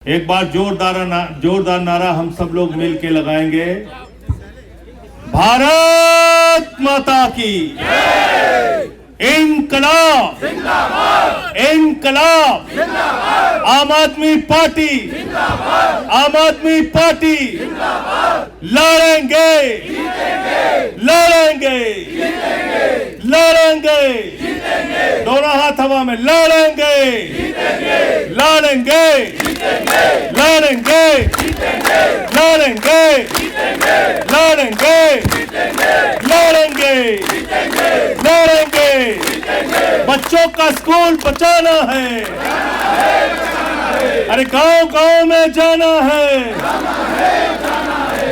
एक बार जोरदार नारा हम सब लोग मिल के लगाएंगे। भारत माता की इनकलाब, इनकलाब, आम आदमी पार्टी, आम आदमी पार्टी, लड़ेंगे, लड़ेंगे, लड़ेंगे, दोनों हाथ हवा में, लड़ेंगे, लड़ेंगे, लड़ेंगे, लड़ेंगे, लड़ेंगे, लड़ेंगे, लड़ेंगे। बच्चों का स्कूल बचाना है, अरे गांव गांव में जाना है,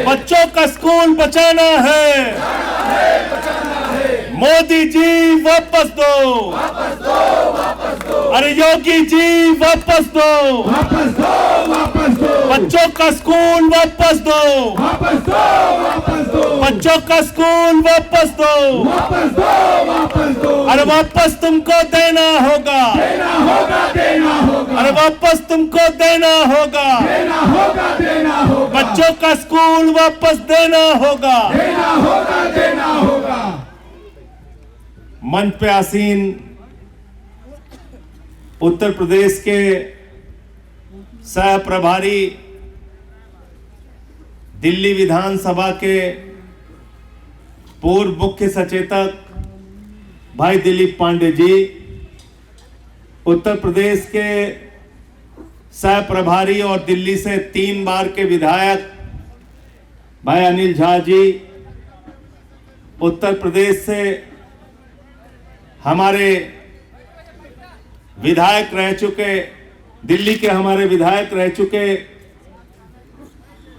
बच्चों का स्कूल बचाना है। मोदी जी वापस दो, अरे योगी जी वापस दो, बच्चों का स्कूल वापस दो, बच्चों का स्कूल वापस दो, अरे वापस तुमको देना होगा, अरे वापस तुमको देना होगा, बच्चों का स्कूल वापस देना होगा। मंच पे आसीन उत्तर प्रदेश के सह प्रभारी, दिल्ली विधानसभा के पूर्व मुख्य सचेतक भाई दिलीप पांडे जी, उत्तर प्रदेश के सह प्रभारी और दिल्ली से 3 बार के विधायक भाई अनिल झा जी, उत्तर प्रदेश से हमारे विधायक रह चुके, दिल्ली के हमारे विधायक रह चुके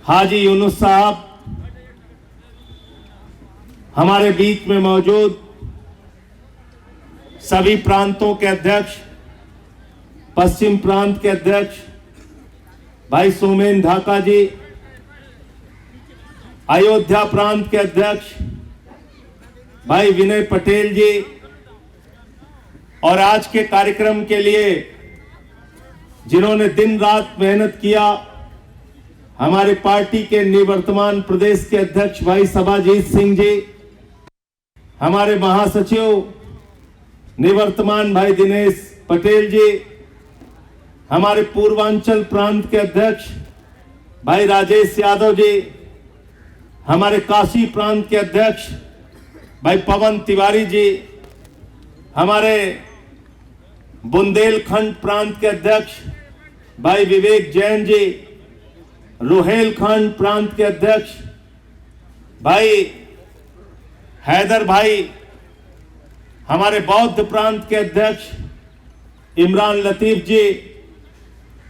हाजी यूनुस साहब, हमारे बीच में मौजूद सभी प्रांतों के अध्यक्ष, पश्चिम प्रांत के अध्यक्ष भाई सोमेन धाका जी, अयोध्या प्रांत के अध्यक्ष भाई विनय पटेल जी, और आज के कार्यक्रम के लिए जिन्होंने दिन रात मेहनत किया, हमारे पार्टी के निवर्तमान प्रदेश के अध्यक्ष भाई सभाजीत सिंह जी, हमारे महासचिव निवर्तमान भाई दिनेश पटेल जी, हमारे पूर्वांचल प्रांत के अध्यक्ष भाई राजेश यादव जी, हमारे काशी प्रांत के अध्यक्ष भाई पवन तिवारी जी, हमारे बुंदेलखंड प्रांत के अध्यक्ष भाई विवेक जैन जी, रोहेलखंड प्रांत के अध्यक्ष भाई हैदर भाई, हमारे बौद्ध प्रांत के अध्यक्ष इमरान लतीफ जी,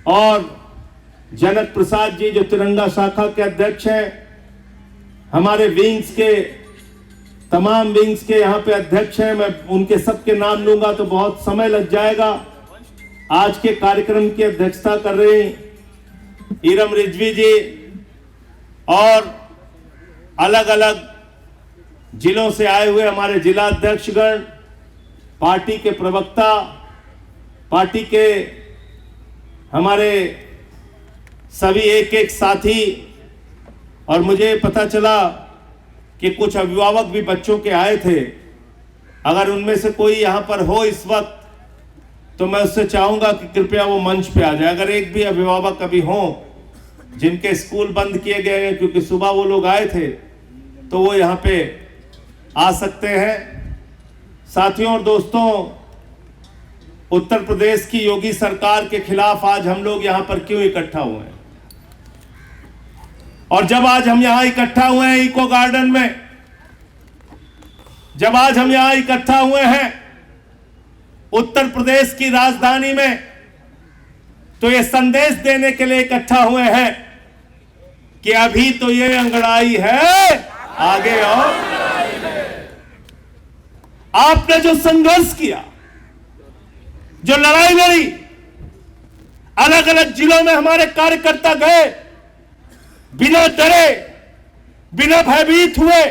और जनक प्रसाद जी जो तिरंगा शाखा के अध्यक्ष हैं, हमारे विंग्स के तमाम विंग्स के यहाँ पे अध्यक्ष हैं। मैं उनके सबके नाम लूंगा तो बहुत समय लग जाएगा। आज के कार्यक्रम की अध्यक्षता कर रहे हैं इरम रिजवी जी, और अलग अलग जिलों से आए हुए हमारे जिला अध्यक्षगण, पार्टी के प्रवक्ता, पार्टी के हमारे सभी एक एक साथी, और मुझे पता चला कि कुछ अभिभावक भी बच्चों के आए थे। अगर उनमें से कोई यहाँ पर हो इस वक्त तो मैं उससे चाहूंगा कि कृपया वो मंच पे आ जाए। अगर एक भी अभिभावक अभी हो जिनके स्कूल बंद किए गए हैं क्योंकि सुबह वो लोग आए थे, तो वो यहाँ पे आ सकते हैं। साथियों और दोस्तों, उत्तर प्रदेश की योगी सरकार के खिलाफ आज हम लोग यहाँ पर क्यों इकट्ठा हुए हैं? और जब आज हम यहां इकट्ठा हुए हैं इको गार्डन में, जब आज हम यहां इकट्ठा हुए हैं उत्तर प्रदेश की राजधानी में, तो ये संदेश देने के लिए इकट्ठा हुए हैं कि अभी तो ये अंगड़ाई है, आगे और आपने जो संघर्ष किया, जो लड़ाई लड़ी, अलग अलग जिलों में हमारे कार्यकर्ता गए, बिना डरे, बिना भयभीत हुए,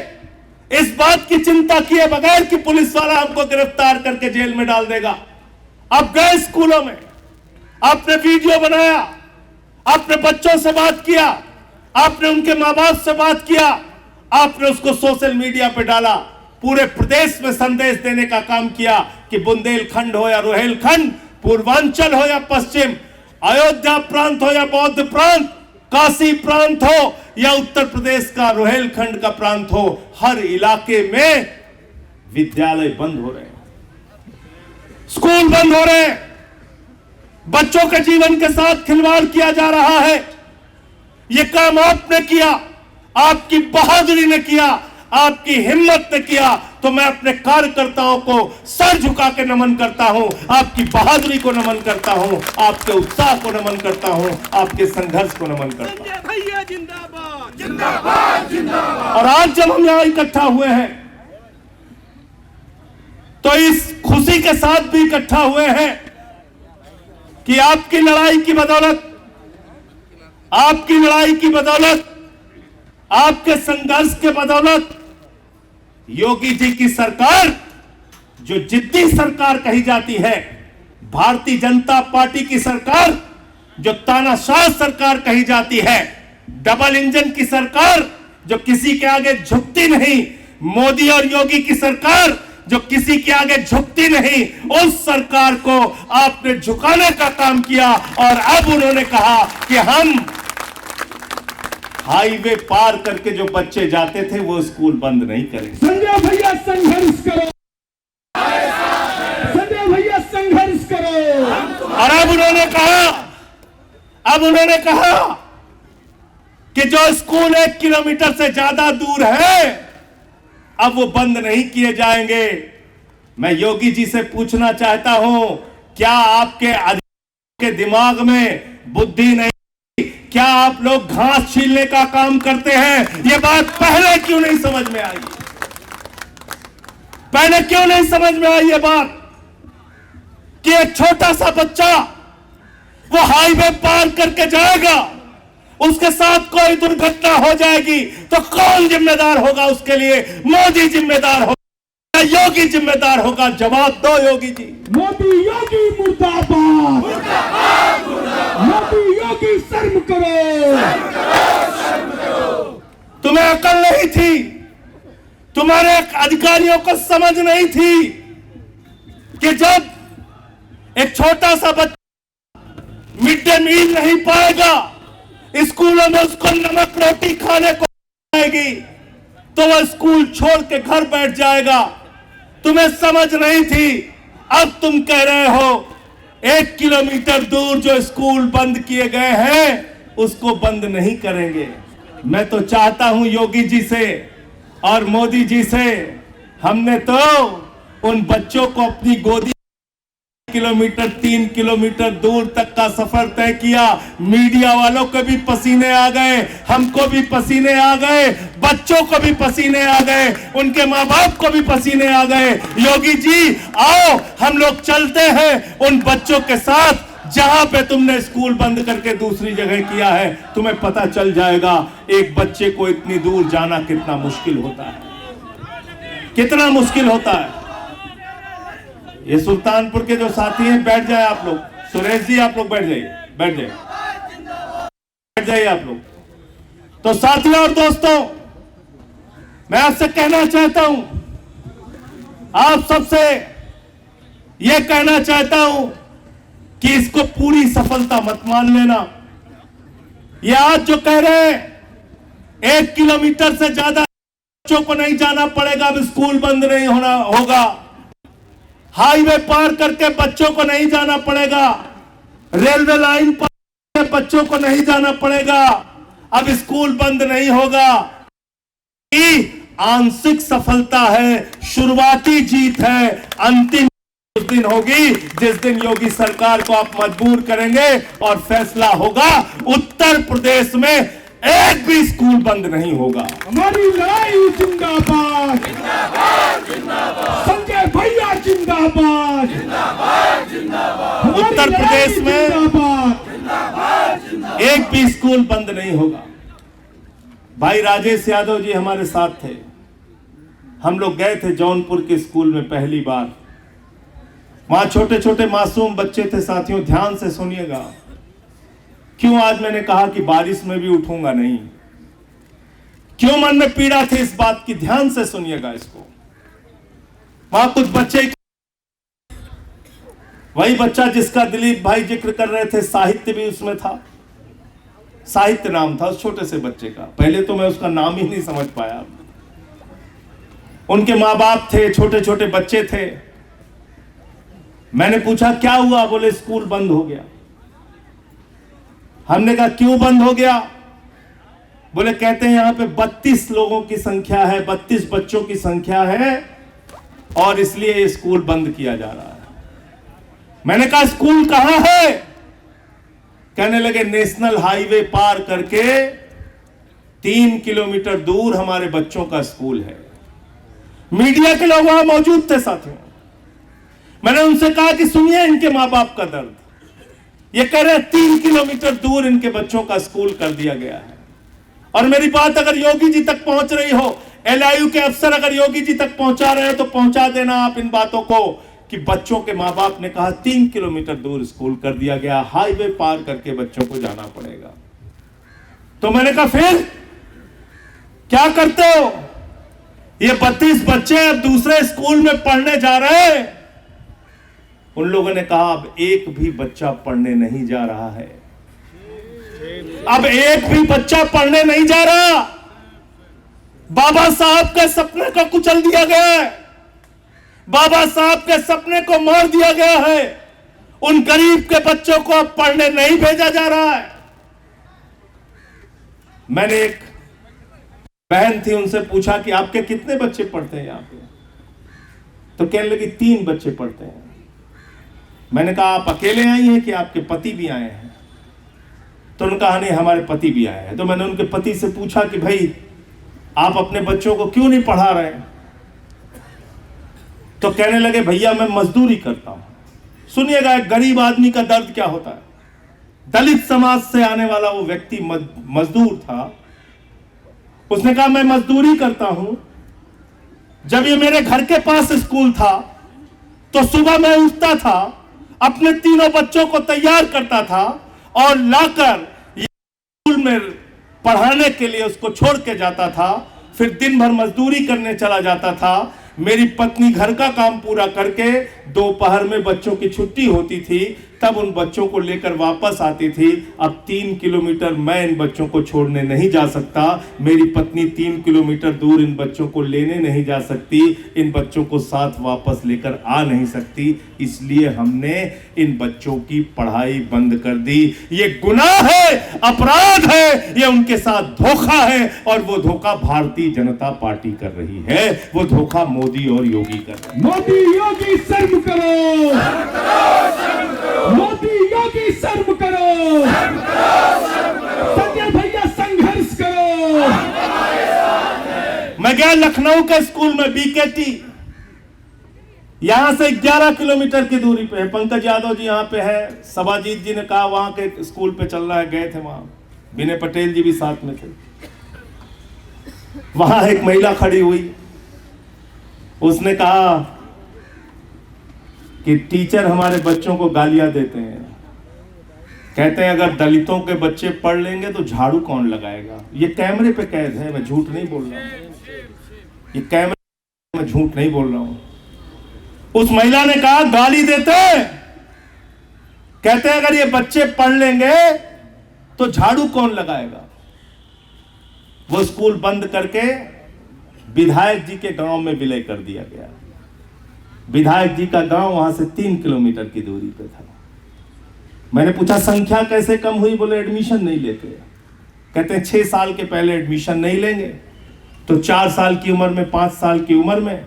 इस बात की चिंता किए बगैर कि पुलिस वाला हमको गिरफ्तार करके जेल में डाल देगा। अब गए स्कूलों में, आपने वीडियो बनाया, आपने बच्चों से बात किया, आपने उनके मां बाप से बात किया, आपने उसको सोशल मीडिया पे डाला, पूरे प्रदेश में संदेश देने का काम किया कि बुंदेलखंड हो या रोहेलखंड, पूर्वांचल हो या पश्चिम, अयोध्या प्रांत हो या बौद्ध प्रांत, काशी प्रांत हो या उत्तर प्रदेश का रोहेलखंड का प्रांत हो, हर इलाके में विद्यालय बंद हो रहे हैं, स्कूल बंद हो रहे हैं, बच्चों के जीवन के साथ खिलवाड़ किया जा रहा है। यह काम आपने किया, आपकी बहादुरी ने किया, आपकी हिम्मत ने किया, तो मैं अपने कार्यकर्ताओं को सर झुका के नमन करता हूं, आपकी बहादुरी को नमन करता हूं, आपके उत्साह को नमन करता हूं, आपके संघर्ष को नमन करता हूं। भैया जिंदाबाद जिंदाबाद जिंदाबाद। और आज जब हम यहां इकट्ठा हुए हैं तो इस खुशी के साथ भी इकट्ठा हुए हैं कि आपकी लड़ाई की बदौलत, आपकी लड़ाई की बदौलत, आपके संघर्ष के बदौलत योगी जी की सरकार, जो जिद्दी सरकार कही जाती है, भारतीय जनता पार्टी की सरकार, जो तानाशाह सरकार कही जाती है, डबल इंजन की सरकार जो किसी के आगे झुकती नहीं, मोदी और योगी की सरकार जो किसी के आगे झुकती नहीं, उस सरकार को आपने झुकाने का काम किया। और अब उन्होंने कहा कि हम हाईवे पार करके जो बच्चे जाते थे वो स्कूल बंद नहीं करेंगे। संजय भैया संघर्ष करो, संजय भैया संघर्ष करो। और अब उन्होंने कहा कि जो स्कूल 1 किलोमीटर से ज्यादा दूर है अब वो बंद नहीं किए जाएंगे। मैं योगी जी से पूछना चाहता हूं, क्या आपके दिमाग में बुद्धि नहीं? क्या आप लोग घास छीलने का काम करते हैं? ये बात पहले क्यों नहीं समझ में आई? पहले क्यों नहीं समझ में आई ये बात कि एक छोटा सा बच्चा वो हाईवे पार करके जाएगा, उसके साथ कोई दुर्घटना हो जाएगी तो कौन जिम्मेदार होगा उसके लिए? मोदी जिम्मेदार होगा, योगी जिम्मेदार होगा? जवाब दो योगी जी। मोदी योगी मुर्दाबाद, मोदी योगी शर्म करो, शर्म करो। तुम्हें अकल नहीं थी, तुम्हारे अधिकारियों को समझ नहीं थी कि जब एक छोटा सा बच्चा मिड डे मील नहीं पाएगा, स्कूलों में उसको नमक रोटी खाने को आएगी तो वह स्कूल छोड़ के घर बैठ जाएगा। तुम्हें समझ नहीं थी, अब तुम कह रहे हो 1 किलोमीटर दूर जो स्कूल बंद किए गए हैं उसको बंद नहीं करेंगे। मैं तो चाहता हूं योगी जी से और मोदी जी से, हमने तो उन बच्चों को अपनी गोदी 3 किलोमीटर दूर तक का सफर तय किया। मीडिया वालों को भी पसीने आ गए, हमको भी पसीने आ गए, बच्चों को भी पसीने आ गए, उनके माँ बाप को भी पसीने आ गए। योगी जी आओ हम लोग चलते हैं उन बच्चों के साथ जहां पे तुमने स्कूल बंद करके दूसरी जगह किया है। तुम्हें पता चल जाएगा एक बच्चे को इतनी दूर जाना कितना मुश्किल होता है, कितना मुश्किल होता है। ये सुल्तानपुर के जो साथी हैं बैठ जाए आप लोग, सुरेश जी आप लोग बैठ जाइए, बैठ जाइए आप लोग। तो साथियों और दोस्तों, मैं आपसे कहना चाहता हूं, आप सबसे यह कहना चाहता हूं कि इसको पूरी सफलता मत मान लेना। ये आज जो कह रहे हैं 1 किलोमीटर से ज्यादा बच्चों को नहीं जाना पड़ेगा, अब स्कूल बंद नहीं होगा, हाईवे पार करके बच्चों को नहीं जाना पड़ेगा, रेलवे लाइन पर बच्चों को नहीं जाना पड़ेगा, अब स्कूल बंद नहीं होगा। ये आंशिक सफलता है, शुरुआती जीत है। अंतिम उस दिन होगी जिस दिन योगी सरकार को आप मजबूर करेंगे और फैसला होगा उत्तर प्रदेश में एक भी स्कूल बंद नहीं होगा। हमारी लड़ाई जिंदाबाद, संजय भैया जिंदाबाद, उत्तर प्रदेश में एक भी स्कूल बंद नहीं होगा। भाई राजेश यादव जी हमारे साथ थे, हम लोग गए थे जौनपुर के स्कूल में पहली बार। वहां छोटे छोटे मासूम बच्चे थे। साथियों ध्यान से सुनिएगा, क्यों आज मैंने कहा कि बारिश में भी उठूंगा नहीं? क्यों मन में पीड़ा थी इस बात की? ध्यान से सुनिएगा इसको। वहां कुछ बच्चे, वही बच्चा जिसका दिलीप भाई जिक्र कर रहे थे, साहित्य भी उसमें था। साहित्य नाम था उस छोटे से बच्चे का। पहले तो मैं उसका नाम ही नहीं समझ पाया। उनके माँ बाप थे, छोटे छोटे बच्चे थे। मैंने पूछा क्या हुआ? बोले स्कूल बंद हो गया। हमने कहा क्यों बंद हो गया? बोले कहते हैं यहां पे 32 लोगों की संख्या है, 32 बच्चों की संख्या है और इसलिए ये स्कूल बंद किया जा रहा है। मैंने कहा स्कूल कहां है? कहने लगे नेशनल हाईवे पार करके 3 किलोमीटर दूर हमारे बच्चों का स्कूल है। मीडिया के लोग वहां मौजूद थे साथियों। मैंने उनसे कहा कि सुनिए इनके मां बाप का दर्द। ये कह रहे 3 किलोमीटर दूर इनके बच्चों का स्कूल कर दिया गया है। और मेरी बात अगर योगी जी तक पहुंच रही हो, एलआईयू के अफसर अगर योगी जी तक पहुंचा रहे हो तो पहुंचा देना आप इन बातों को कि बच्चों के मां बाप ने कहा 3 किलोमीटर दूर स्कूल कर दिया गया, हाईवे पार करके बच्चों को जाना पड़ेगा। तो मैंने कहा फिर क्या करते हो? ये 32 बच्चे अब दूसरे स्कूल में पढ़ने जा रहे हैं। उन लोगों ने कहा अब एक भी बच्चा पढ़ने नहीं जा रहा है। अब एक भी बच्चा पढ़ने नहीं जा रहा। बाबा साहब के सपने को कुचल दिया गया है। बाबा साहब के सपने को मार दिया गया है। उन गरीब के बच्चों को अब पढ़ने नहीं भेजा जा रहा है। मैंने एक बहन थी, उनसे पूछा कि आपके कितने बच्चे पढ़ते हैं यहां पे? तो कहने लगी 3 बच्चे पढ़ते हैं। मैंने कहा आप अकेले आई हैं कि आपके पति भी आए हैं? तो उन्होंने कहा नहीं हमारे पति भी आए हैं। तो मैंने उनके पति से पूछा कि भाई आप अपने बच्चों को क्यों नहीं पढ़ा रहे? तो कहने लगे भैया मैं मजदूरी करता हूं। सुनिएगा एक गरीब आदमी का दर्द क्या होता है। दलित समाज से आने वाला वो व्यक्ति मजदूर था। उसने कहा मैं मजदूरी करता हूं। जब ये मेरे घर के पास स्कूल था तो सुबह मैं उठता था, अपने तीनों बच्चों को तैयार करता था और लाकर स्कूल में पढ़ाने के लिए उसको छोड़ के जाता था। फिर दिन भर मजदूरी करने चला जाता था। मेरी पत्नी घर का काम पूरा करके दोपहर में बच्चों की छुट्टी होती थी, तब उन बच्चों को लेकर वापस आती थी। अब 3 किलोमीटर मैं इन बच्चों को छोड़ने नहीं जा सकता। मेरी पत्नी 3 किलोमीटर दूर इन बच्चों को लेने नहीं जा सकती। इन बच्चों को साथ वापस लेकर आ नहीं सकती। इसलिए हमने इन बच्चों की पढ़ाई बंद कर दी। ये गुनाह है, अपराध है, ये उनके साथ धोखा है और वो धोखा भारतीय जनता पार्टी कर रही है। वो धोखा मोदी और योगी कर रहे हैं। मोदी योगी शर्म करो, मोदी योगी शर्म करो, संजय भैया संघर्ष करो। मैं गया लखनऊ के स्कूल में, बीकेटी, यहां से 11 किलोमीटर की दूरी पे है। पंकज यादव जी यहां पे है। सबाजीत जी ने कहा वहां के स्कूल पे चल रहा है, गए थे वहां। विनय पटेल जी भी साथ में थे। वहां एक महिला खड़ी हुई, उसने कहा कि टीचर हमारे बच्चों को गालियां देते हैं। कहते हैं अगर दलितों के बच्चे पढ़ लेंगे तो झाड़ू कौन लगाएगा? ये कैमरे पे कैद है, मैं झूठ नहीं बोल रहा हूं। ये कैमरे, मैं झूठ नहीं बोल रहा हूं। उस महिला ने कहा गाली देते हैं, कहते हैं अगर ये बच्चे पढ़ लेंगे तो झाड़ू कौन लगाएगा? वो स्कूल बंद करके विधायक जी के गांव में विलय कर दिया गया। विधायक जी का गांव वहां से 3 किलोमीटर की दूरी पे था। मैंने पूछा संख्या कैसे कम हुई? बोले एडमिशन नहीं लेते। कहते हैं 6 साल के पहले एडमिशन नहीं लेंगे तो 4 साल की उम्र में, 5 साल की उम्र में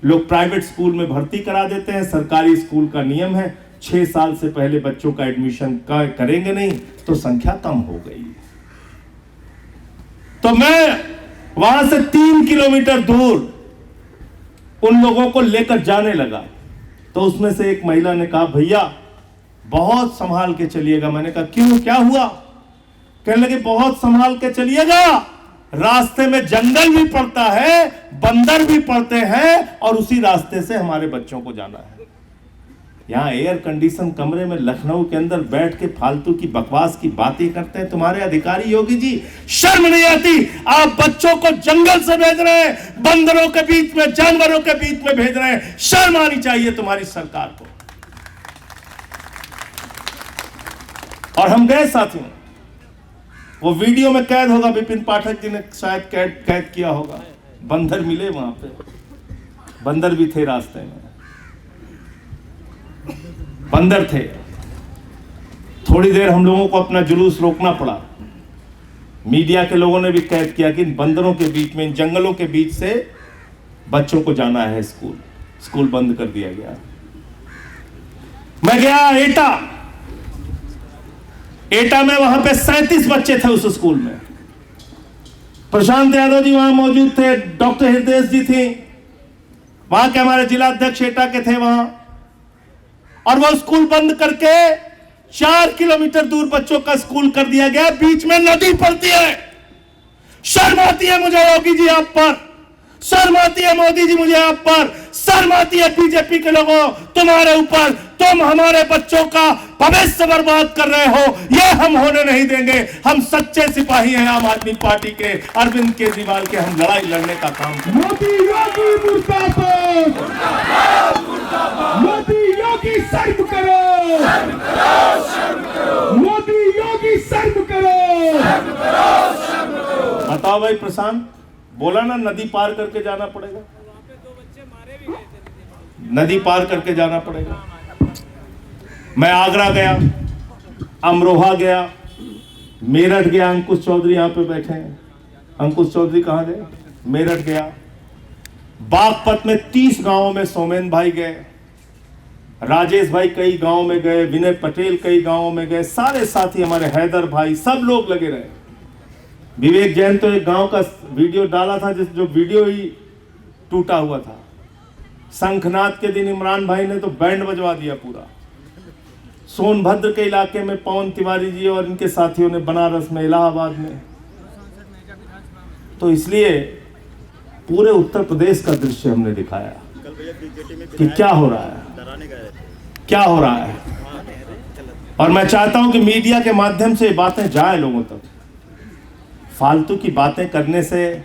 लोग प्राइवेट स्कूल में भर्ती करा देते हैं। सरकारी स्कूल का नियम है 6 साल से पहले बच्चों का एडमिशन करेंगे नहीं तो संख्या कम हो गई। तो मैं वहां से 3 किलोमीटर दूर उन लोगों को लेकर जाने लगा। तो उसमें से एक महिला ने कहा भैया बहुत संभाल के चलिएगा। मैंने कहा क्यों, क्या हुआ? कहने लगे बहुत संभाल के चलिएगा, रास्ते में जंगल भी पड़ता है, बंदर भी पड़ते हैं और उसी रास्ते से हमारे बच्चों को जाना है। यहाँ एयर कंडीशन कमरे में लखनऊ के अंदर बैठ के फालतू की बकवास की बातें करते हैं तुम्हारे अधिकारी। योगी जी, शर्म नहीं आती? आप बच्चों को जंगल से भेज रहे हैं, बंदरों के बीच में, जानवरों के बीच में भेज रहे हैं। शर्म आनी चाहिए तुम्हारी सरकार को। और हम गए साथियों, वो वीडियो में कैद होगा, विपिन पाठक जी ने शायद कैद किया होगा। बंदर मिले वहां पे, बंदर भी थे रास्ते में, बंदर थे। थोड़ी देर हम लोगों को अपना जुलूस रोकना पड़ा। मीडिया के लोगों ने भी कैद किया कि इन बंदरों के बीच में, इन जंगलों के बीच से बच्चों को जाना है स्कूल। स्कूल बंद कर दिया गया। मैं गया एटा में, वहां पे 37 बच्चे थे उस स्कूल में। प्रशांत यादव जी वहां मौजूद थे, डॉक्टर हृदय जी थी, वहां के हमारे जिला अध्यक्ष एटा के थे वहां। और वो स्कूल बंद करके 4 किलोमीटर दूर बच्चों का स्कूल कर दिया गया। बीच में नदी पड़ती है। शर्म आती है मुझे योगी जी आप पर, शर्म आती है मोदी जी मुझे आप पर, शर्म आती है बीजेपी के लोगों तुम्हारे ऊपर। तुम हमारे बच्चों का भविष्य बर्बाद कर रहे हो, ये हम होने नहीं देंगे। हम सच्चे सिपाही हैं आम आदमी पार्टी के, अरविंद केजरीवाल के। हम लड़ाई लड़ने का काम करें। मोदी योगी मुर्दाबाद, मोदी योगी शर्म करो, मोदी योगी शर्म करो। बताओ भाई प्रशांत, बोला ना नदी पार करके जाना पड़ेगा, नदी पार करके जाना पड़ेगा। मैं आगरा गया, अमरोहा गया, मेरठ गया। अंकुश चौधरी यहाँ पे बैठे हैं। अंकुश चौधरी कहाँ गए? मेरठ गया। बागपत में 30 गांवों में सोमेन भाई गए, राजेश भाई कई गांवों में गए, विनय पटेल कई गांवों में गए, सारे साथी हमारे हैदर भाई, सब लोग लगे रहे। विवेक जैन तो एक गांव का वीडियो डाला था, जो वीडियो ही टूटा हुआ था। शंखनाद के दिन इमरान भाई ने तो बैंड बजवा दिया पूरा। सोनभद्र के इलाके में पवन तिवारी जी और इनके साथियों ने, बनारस में, इलाहाबाद में। तो इसलिए पूरे उत्तर प्रदेश का दृश्य हमने दिखाया कि क्या हो रहा है, क्या हो रहा है। और मैं चाहता हूं कि मीडिया के माध्यम से ये बातें जाए लोगों तक। फालतू की बातें करने से,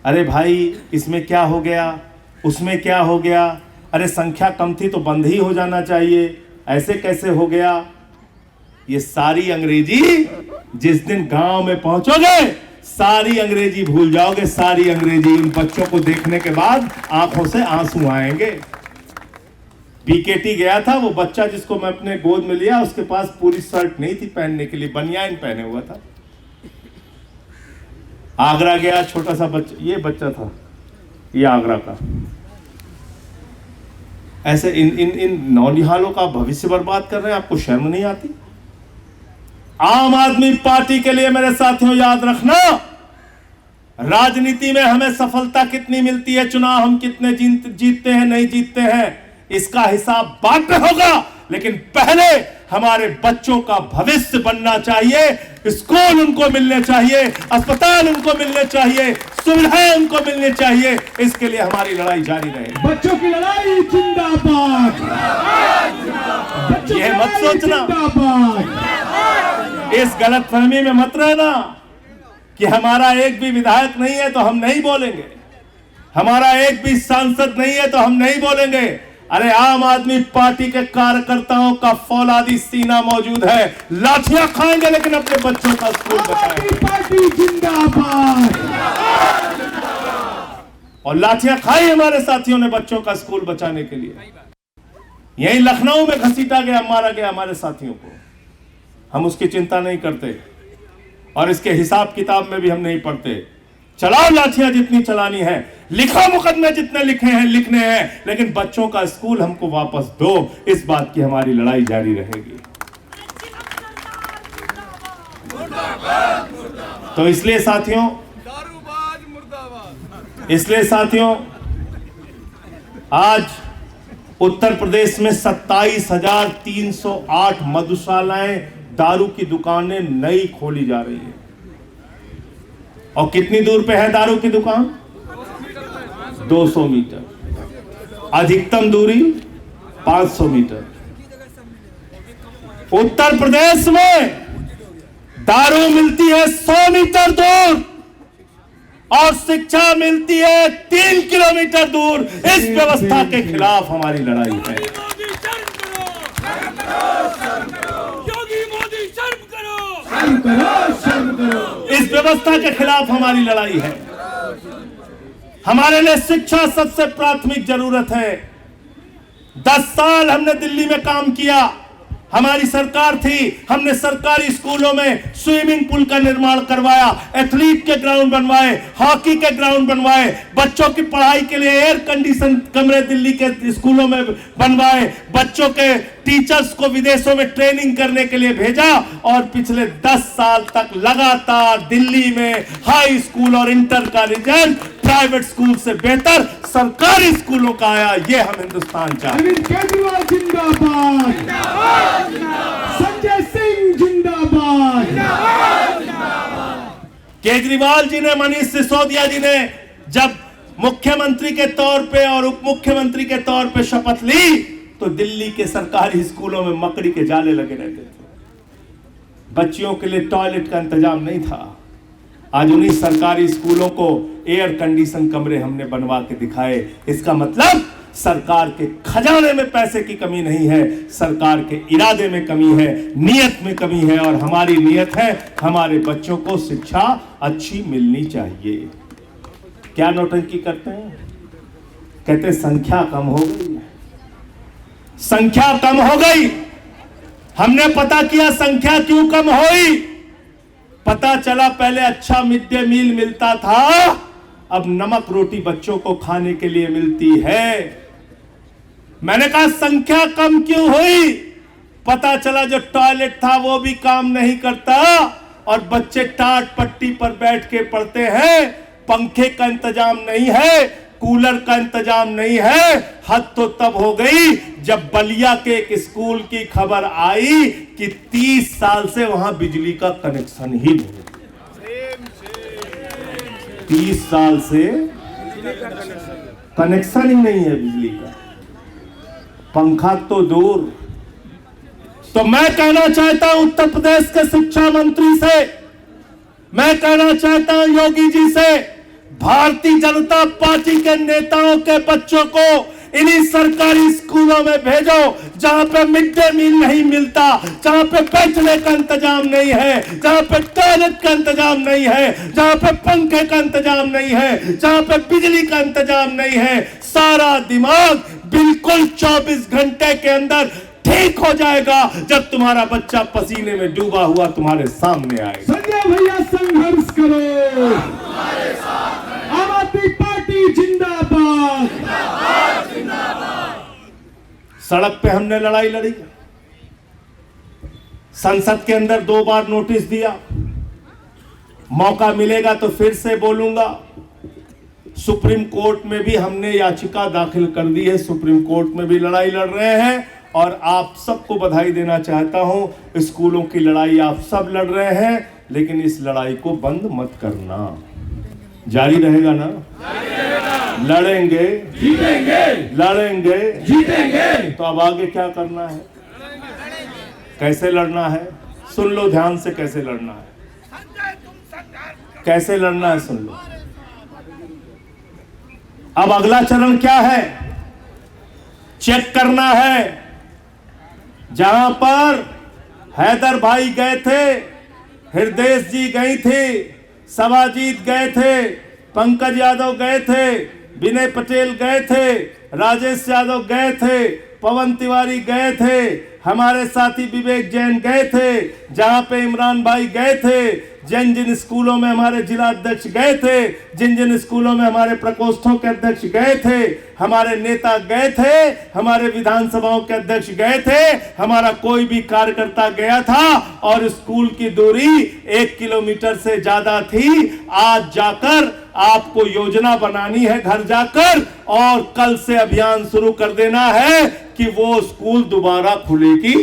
अरे भाई इसमें क्या हो गया, उसमें क्या हो गया, अरे संख्या कम थी तो बंद ही हो जाना चाहिए, ऐसे कैसे हो गया, ये सारी अंग्रेजी जिस दिन गांव में पहुंचोगे सारी अंग्रेजी भूल जाओगे, सारी अंग्रेजी। उन बच्चों को देखने के बाद आंखों से आंसू आएंगे। बीकेटी गया था, वो बच्चा जिसको मैं अपने गोद में लिया, उसके पास पूरी शर्ट नहीं थी पहनने के लिए, बनियान पहने हुआ था। आगरा गया, छोटा सा बच्चा, ये बच्चा था, ये आगरा का। ऐसे इन नौनिहालों का भविष्य बर्बाद कर रहे हैं। आपको शर्म नहीं आती? आम आदमी पार्टी के लिए मेरे साथियों याद रखना, राजनीति में हमें सफलता कितनी मिलती है, चुनाव हम कितने जीतते हैं, नहीं जीतते हैं, इसका हिसाब बाद में होगा। लेकिन पहले हमारे बच्चों का भविष्य बनना चाहिए, स्कूल उनको मिलने चाहिए, अस्पताल उनको मिलने चाहिए, सुविधाएं उनको मिलनी चाहिए। इसके लिए हमारी लड़ाई जारी रहे। बच्चों की लड़ाई जिंदाबाद, यह मत सोचना, इस गलतफहमी में मत रहना कि हमारा एक भी विधायक नहीं है तो हम नहीं बोलेंगे, हमारा एक भी सांसद नहीं है तो हम नहीं बोलेंगे। अरे आम आदमी पार्टी के कार्यकर्ताओं का फौलादी सीना मौजूद है। लाठियां खाएंगे लेकिन अपने बच्चों का स्कूल बचाएंगे। पार्टी जिंदाबाद, और लाठियां खाई हमारे साथियों ने बच्चों का स्कूल बचाने के लिए। यही लखनऊ में घसीटा गया, मारा गया हमारे साथियों को। हम उसकी चिंता नहीं करते और इसके हिसाब किताब में भी हम नहीं पढ़ते। चलाओ लाठियां जितनी चलानी है, लिखो मुकदमे जितने लिखे हैं लिखने हैं, लेकिन बच्चों का स्कूल हमको वापस दो। इस बात की हमारी लड़ाई जारी रहेगी। तो इसलिए साथियों आज उत्तर प्रदेश में 27,308 मधुशालाएं, दारू की दुकानें नई खोली जा रही है। और कितनी दूर पे है दारू की दुकान? 200 मीटर। अधिकतम दूरी 500 मीटर। उत्तर प्रदेश में दारू मिलती है 100 मीटर दूर और शिक्षा मिलती है 3 किलोमीटर दूर। इस व्यवस्था के खिलाफ हमारी लड़ाई है। योगी मोदी शर्म करो, शर्म करो, शर्म करो। इस व्यवस्था के खिलाफ हमारी लड़ाई है। हमारे लिए शिक्षा सबसे प्राथमिक जरूरत है। 10 साल हमने दिल्ली में काम किया, हमारी सरकार थी, हमने सरकारी स्कूलों में स्विमिंग पूल का निर्माण करवाया, एथलीट के ग्राउंड बनवाए, हॉकी के ग्राउंड बनवाए, बच्चों की पढ़ाई के लिए एयर कंडीशन कमरे दिल्ली के स्कूलों में बनवाए, बच्चों के टीचर्स को विदेशों में ट्रेनिंग करने के लिए भेजा और पिछले 10 साल तक लगातार दिल्ली में हाई स्कूल और इंटर का रिजल्ट प्राइवेट स्कूल से बेहतर सरकारी स्कूलों का आया। ये हम हिंदुस्तान चाहते हैं। अरविंद केजरीवाल जिंदाबाद, संजय सिंह जिंदाबाद। केजरीवाल जी ने, मनीष सिसोदिया जी ने जब मुख्यमंत्री के तौर पे और उप मुख्यमंत्री के तौर पे शपथ ली तो दिल्ली के सरकारी स्कूलों में मकड़ी के जाले लगे रहते थे। बच्चियों के लिए टॉयलेट का इंतजाम नहीं था। आज उन्हीं सरकारी स्कूलों को एयर कंडीशन कमरे हमने बनवा के दिखाए। इसका मतलब सरकार के खजाने में पैसे की कमी नहीं है, सरकार के इरादे में कमी है, नियत में कमी है। और हमारी नियत है हमारे बच्चों को शिक्षा अच्छी मिलनी चाहिए। क्या नौटंकी करते हैं? कहते संख्या कम हो गई, संख्या कम हो गई। हमने पता किया संख्या क्यों कम हुई। पता चला पहले अच्छा मिड डे मील मिलता था, अब नमक रोटी बच्चों को खाने के लिए मिलती है। मैंने कहा संख्या कम क्यों हुई? पता चला जो टॉयलेट था वो भी काम नहीं करता और बच्चे टाट पट्टी पर बैठ के पढ़ते हैं। पंखे का इंतजाम नहीं है, कूलर का इंतजाम नहीं है। हद तो तब हो गई जब बलिया के एक स्कूल की खबर आई कि 30 साल से वहां बिजली का कनेक्शन ही नहीं। 30 साल से कनेक्शन ही नहीं है बिजली का, पंखा तो दूर। तो मैं कहना चाहता हूं उत्तर प्रदेश के शिक्षा मंत्री से, मैं कहना चाहता हूं योगी जी से, भारतीय जनता पार्टी के नेताओं के बच्चों को इन्हीं सरकारी स्कूलों में भेजो जहां पे मिड डे मील नहीं मिलता, जहां पे बैठने का इंतजाम नहीं है, जहां पे टॉयलेट का इंतजाम नहीं है, जहां पे पंखे का इंतजाम नहीं है, जहां पे बिजली का इंतजाम नहीं है। सारा दिमाग बिल्कुल 24 घंटे के अंदर ठीक हो जाएगा जब तुम्हारा बच्चा पसीने में डूबा हुआ तुम्हारे सामने आएगा। संजय भैया संघर्ष करो, आम आदमी पार्टी जिंदाबाद। सड़क पे हमने लड़ाई लड़ी, संसद के अंदर 2 बार नोटिस दिया, मौका मिलेगा तो फिर से बोलूंगा। सुप्रीम कोर्ट में भी हमने याचिका दाखिल कर दी है, सुप्रीम कोर्ट में भी लड़ाई लड़ रहे हैं और आप सबको बधाई देना चाहता हूं। स्कूलों की लड़ाई आप सब लड़ रहे हैं, लेकिन इस लड़ाई को बंद मत करना, जारी रहेगा ना? लड़ेंगे, जीतेंगे, लड़ेंगे, जीतेंगे। तो अब आगे क्या करना है, कैसे लड़ना है? सुन लो ध्यान से, कैसे लड़ना है, कैसे लड़ना है सुन लो। अब अगला चरण क्या है? चेक करना है। जहां पर हैदर भाई गए थे, हृदय जी गई थी, सवाजीत गए थे, पंकज यादव गए थे, विनय पटेल गए थे, राजेश यादव गए थे, पवन तिवारी गए थे, हमारे साथी विवेक जैन गए थे, जहां पे इमरान भाई गए थे, जिन जिन स्कूलों में हमारे जिला अध्यक्ष गए थे, जिन जिन स्कूलों में हमारे प्रकोष्ठों के अध्यक्ष गए थे, हमारे नेता गए थे, हमारे विधानसभाओं के अध्यक्ष गए थे, हमारा कोई भी कार्यकर्ता गया था और स्कूल की दूरी 1 किलोमीटर से ज्यादा थी। आज जाकर आपको योजना बनानी है घर जाकर, और कल से अभियान शुरू कर देना है कि वो स्कूल दोबारा खुलेगी।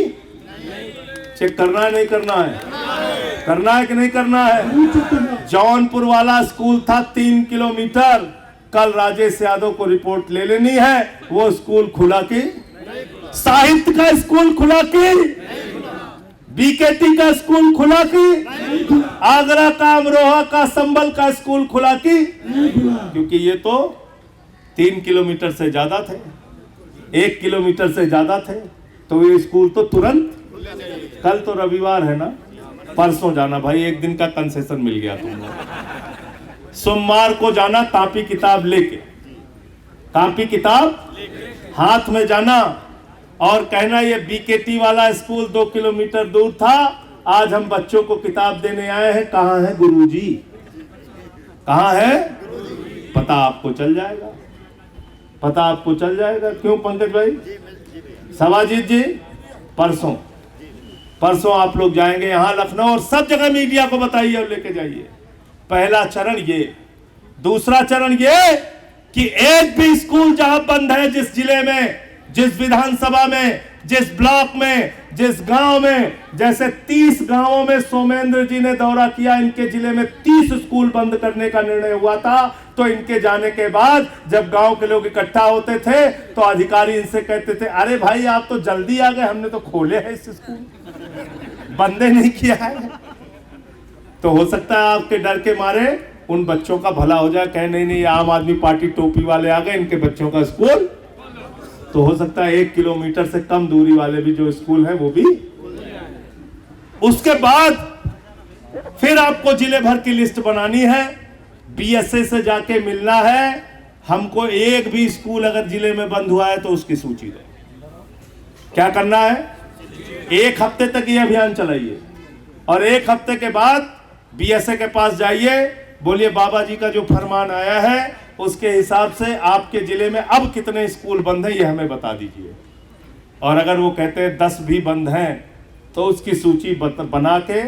चेक करना है नहीं करना है? करना है कि नहीं करना है? जौनपुर वाला स्कूल था 3 किलोमीटर, कल राजेश यादव को रिपोर्ट ले लेनी है, वो स्कूल खुला कि? साहित्य का स्कूल खुला कि? बीकेटी का स्कूल खुला कि आगरा का, अमरोहा का, संभल का स्कूल खुला कि? क्योंकि ये तो 3 किलोमीटर से ज्यादा थे, 1 किलोमीटर से ज्यादा थे, तो ये स्कूल तो तुरंत। कल तो रविवार है ना, परसों जाना भाई, एक दिन का कंसेशन मिल गया तुमको। सोमवार को जाना कॉपी किताब लेके, कॉपी किताब हाथ में जाना और कहना ये बीकेटी वाला स्कूल 2 किलोमीटर दूर था, आज हम बच्चों को किताब देने आए हैं, कहां है गुरुजी, कहां है? पता आपको चल जाएगा, पता आपको चल जाएगा। क्यों पंकज भाई? सवाजीत जी, परसों आप लोग जाएंगे यहां लखनऊ और सब जगह मीडिया को बताइए और लेके जाइए। पहला चरण ये। दूसरा चरण ये कि एक भी स्कूल जहां बंद है, जिस जिले में, जिस विधानसभा में, जिस ब्लॉक में, जिस गांव में, जैसे 30 गांवों में सोमेंद्र जी ने दौरा किया, इनके जिले में 30 स्कूल बंद करने का निर्णय हुआ था। तो इनके जाने के बाद जब गांव के लोग इकट्ठा होते थे तो अधिकारी इनसे कहते थे, अरे भाई आप तो जल्दी आ गए, हमने तो खोले हैं इस स्कूल, बंदे नहीं किया है। तो हो सकता है आपके डर के मारे उन बच्चों का भला हो जाए, कहे नहीं नहीं आम आदमी पार्टी टोपी वाले आ गए, इनके बच्चों का स्कूल। तो हो सकता है 1 किलोमीटर से कम दूरी वाले भी जो स्कूल है वो भी। उसके बाद फिर आपको जिले भर की लिस्ट बनानी है, बीएसए से जाके मिलना है, हमको एक भी स्कूल अगर जिले में बंद हुआ है तो उसकी सूची दो। क्या करना है? 1 हफ्ते तक ये अभियान चलाइए और 1 हफ्ते के बाद बीएसए के पास जाइए, बोलिए बाबा जी का जो फरमान आया है उसके हिसाब से आपके जिले में अब कितने स्कूल बंद हैं ये हमें बता दीजिए। और अगर वो कहते हैं 10 भी बंद हैं तो उसकी सूची बना के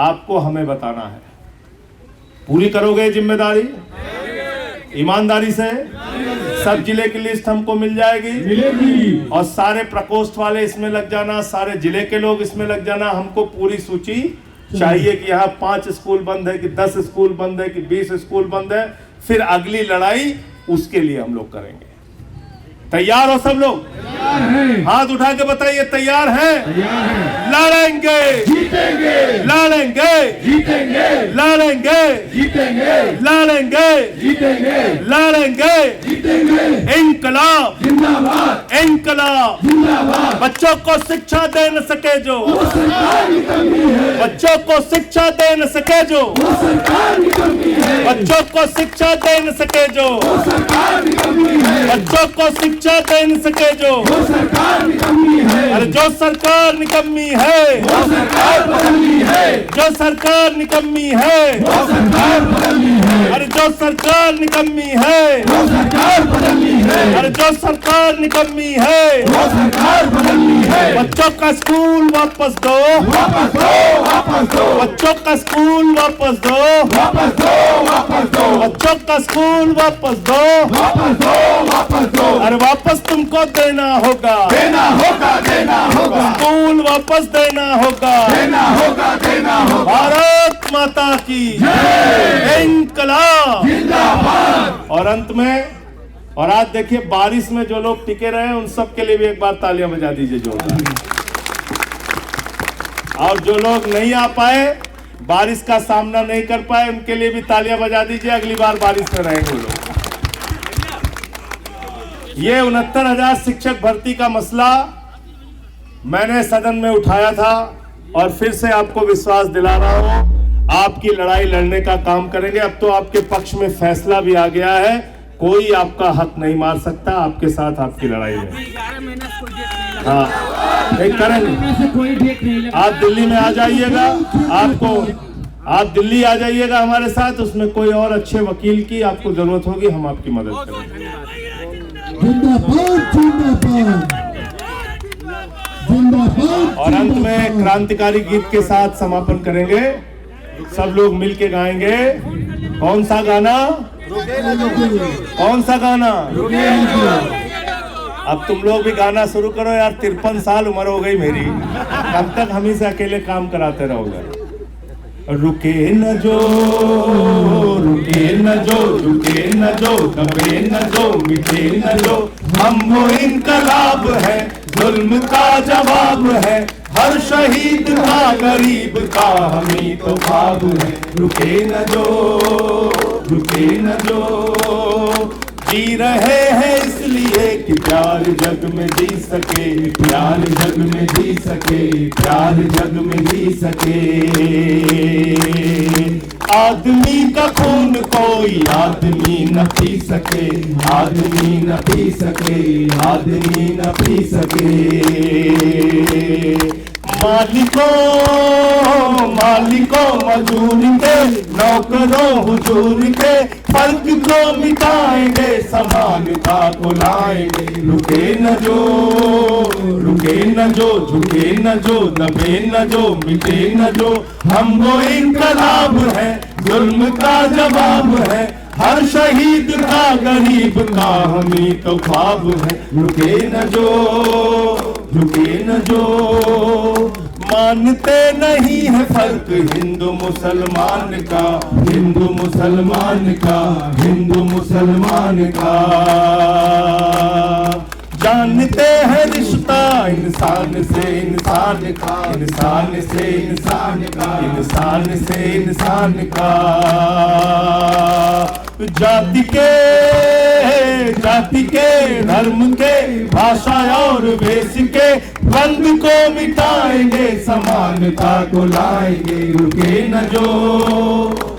आपको हमें बताना है। पूरी करोगे जिम्मेदारी ईमानदारी से? सब जिले की लिस्ट हमको मिल जाएगी और सारे प्रकोष्ठ वाले इसमें लग जाना, सारे जिले के लोग इसमें लग जाना। हमको पूरी सूची चाहिए कि यहाँ 5 स्कूल बंद है कि 10 स्कूल बंद है कि 20 स्कूल बंद है। फिर अगली लड़ाई उसके लिए हम लोग करेंगे। तैयार हो सब लोग? हाथ उठा के बताइए तैयार हैं? लड़ेंगे, जीतेंगे, लड़ेंगे, जीतेंगे, लड़ेंगे, जीतेंगे, लड़ेंगे, जीतेंगे, लड़ेंगे, जीतेंगे। इंकलाब जिंदाबाद, इंकलाब जिंदाबाद। बच्चों को शिक्षा दे न सके जो, वो सरकार की कमी है। बच्चों को शिक्षा दे न सके जो, वो सरकार की कमी है। बच्चों को शिक्षा दे न सके जो, वो सरकार की कमी है। बच्चों को शिक्षा दे न सके जो, वो सरकार निकम्मी है। अरे जो सरकार निकम्मी है वो सरकार बदलनी है। जो सरकार निकम्मी है वो सरकार बदलनी है। अरे जो सरकार निकम्मी है वो सरकार बदलनी है। अरे जो सरकार निकम्मी है वो सरकार बदलनी है। बच्चों का स्कूल वापस दो, वापस दो, वापस दो। बच्चों का स्कूल वापस दो, वापस दो, वापस दो। बच्चों का स्कूल वापस दो, वापस दो, वापस दो। अरे वापस तुमको देना होगा, देना होगा, देना होगा। स्कूल वापस देना होगा, देना होगा, देना होगा। भारत माता की जय, इंकलाब जिंदाबाद। और अंत में, और आज देखिए बारिश में जो लोग टिके रहे उन सब के लिए भी एक बार तालियां बजा दीजिए जोरदार। और जो लोग नहीं आ पाए, बारिश का सामना नहीं कर पाए, उनके लिए भी तालियां बजा दीजिए। अगली बार बारिश में रहेंगे लोग। ये 69,000 शिक्षक भर्ती का मसला मैंने सदन में उठाया था और फिर से आपको विश्वास दिला रहा हूं, आपकी लड़ाई लड़ने का काम करेंगे। अब तो आपके पक्ष में फैसला भी आ गया है, कोई आपका हक नहीं मार सकता, आपके साथ आपकी लड़ाई में। हाँ, नहीं करेंगे। आप दिल्ली में आ जाइएगा, आप दिल्ली आ जाइएगा हमारे साथ, उसमें कोई और अच्छे वकील की आपको जरूरत होगी, हम आपकी मदद करेंगे। और अंत में क्रांतिकारी गीत के साथ समापन करेंगे। सब लोग मिलके गाएंगे। कौन सा गाना? कौन सा गाना? अब तुम लोग भी गाना शुरू करो यार, 53 साल उम्र हो गई मेरी, कब तक हम ही से अकेले काम कराते रहोगे? रुके न जो, रुके न जो, रुके न जो, दबे न जो, मिटे न जो, हम वो इनकलाब है, जुल्म का जवाब है, हर शहीद का गरीब का हमें तो ख्वाब है, रुके न जो, रुके न जो। जी रहे हैं इसलिए कि प्यार जग में जी सके, प्यार जग में जी सके, प्यार जग में जी सके। आदमी का खून कोई आदमी न पी सके, आदमी न पी सके, आदमी न पी सके। मालिकों मालिकों मजदूर के, नौकरों हुजूर के, फर्क को मिटाएंगे, समानता को लाएंगे। रुके न जो, रुके न जो, झुके न जो, दबे न जो, मिटे न जो। हम वो इनकलाब है, जुल्म का जवाब है, हर शहीद का गरीब का हमें तो ख्वाब है। रुके न जो, रुके न जो। मानते नहीं है फर्क हिंदू मुसलमान का, हिंदू मुसलमान का, हिंदू मुसलमान का। जानते हैं रिश्ता इंसान से इंसान का, इंसान से इंसान का, इंसान से इंसान का। जाति के धर्म के, भाषा और वेश के बंद को मिटाएंगे, समानता को लाएंगे। रुके न जो,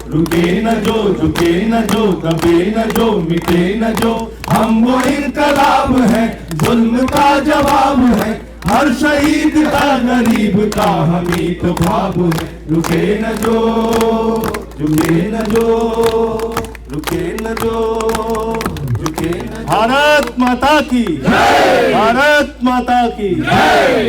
रुके न जो, झुके न जो, दबे न जो, मिटे न जो। हम वो इनकलाब है, जुल्म का जवाब है, हर शहीद का गरीब का हमें तो ख्वाब है। रुके न जो, झुके न जो, रुके न जो, झुके न। भारत माता की जय, भारत माता की जय।